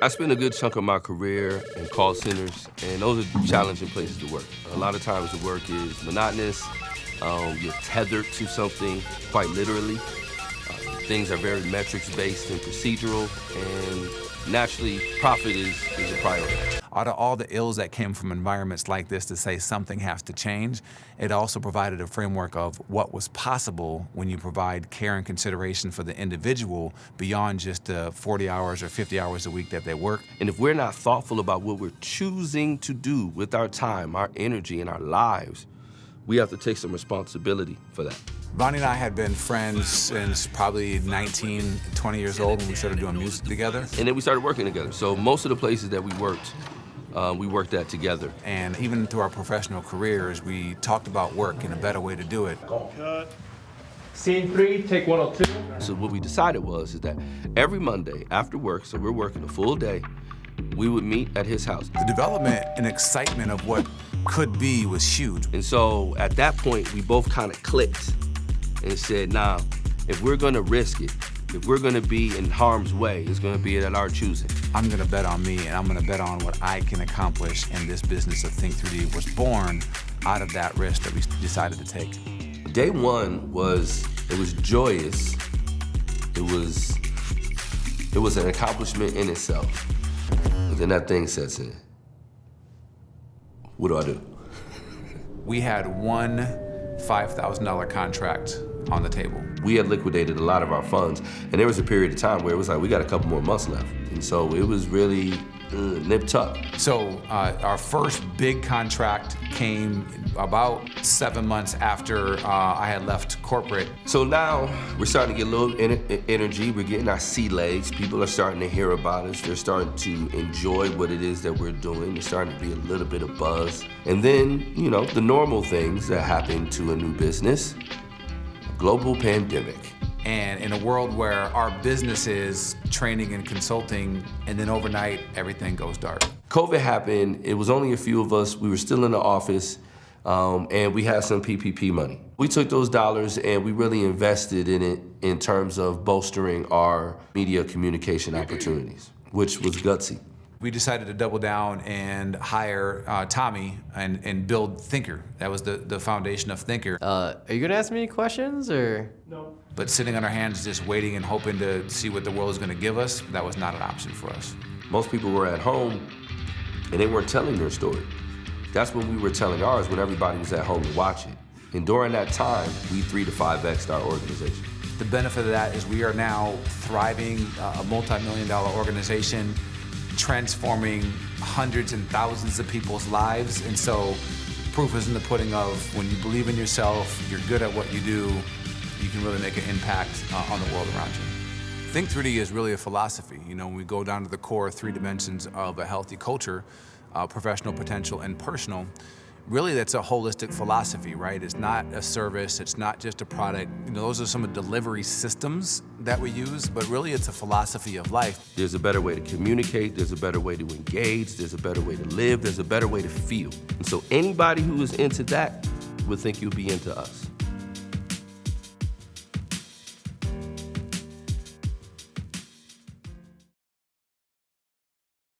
I spent a good chunk of my career in call centers, and those are challenging places to work. A lot of times the work is monotonous. You're tethered to something quite literally. Things are very metrics-based and procedural, and naturally, profit is a priority. Out of all the ills that came from environments like this to say something has to change, it also provided a framework of what was possible when you provide care and consideration for the individual beyond just the 40 hours or 50 hours a week that they work. And if we're not thoughtful about what we're choosing to do with our time, our energy, and our lives, we have to take some responsibility for that. Bonnie and I had been friends since probably 19, 20 years old when we started doing music together. And then we started working together. So most of the places that we worked at together. And even through our professional careers, we talked about work and a better way to do it. Cut. Scene 3, take 102. So what we decided is that every Monday after work, so we're working a full day, we would meet at his house. The development and excitement of what could be was huge. And so at that point, we both kind of clicked and said, nah, if we're gonna risk it, if we're gonna be in harm's way, it's gonna be at our choosing. I'm gonna bet on me, and I'm gonna bet on what I can accomplish, and this business of Think 3D was born out of that risk that we decided to take. Day one was joyous. It was an accomplishment in itself. But then that thing sets in. What do I do? We had one $5,000 contract on the table. We had liquidated a lot of our funds, and there was a period of time where it was like, we got a couple more months left. And so it was really nip tuck. So our first big contract came about 7 months after I had left corporate. So now we're starting to get a little energy. We're getting our sea legs. People are starting to hear about us. They're starting to enjoy what it is that we're doing. There's starting to be a little bit of buzz. And then, you know, the normal things that happen to a new business. Global pandemic. And in a world where our business is training and consulting, and then overnight, everything goes dark. COVID happened. It was only a few of us. We were still in the office, and we had some PPP money. We took those dollars and we really invested in it in terms of bolstering our media communication opportunities, which was gutsy. We decided to double down and hire Tommy and build Thinker. That was the foundation of Thinker. Are you gonna ask me any questions, or? No. But sitting on our hands just waiting and hoping to see what the world is gonna give us, that was not an option for us. Most people were at home and they weren't telling their story. That's when we were telling ours, when everybody was at home to watch it. And during that time, we 3 to 5x'd our organization. The benefit of that is we are now thriving, a multi-million-dollar organization, transforming hundreds and thousands of people's lives. And so proof is in the pudding of when you believe in yourself, you're good at what you do, you can really make an impact on the world around you. Think 3D is really a philosophy. You know, when we go down to the core 3 dimensions of a healthy culture, professional, potential, and personal, really that's a holistic philosophy, right? It's not a service, it's not just a product. You know, those are some of the delivery systems that we use, but really it's a philosophy of life. There's a better way to communicate, there's a better way to engage, there's a better way to live, there's a better way to feel. And so anybody who is into that would think you'll be into us.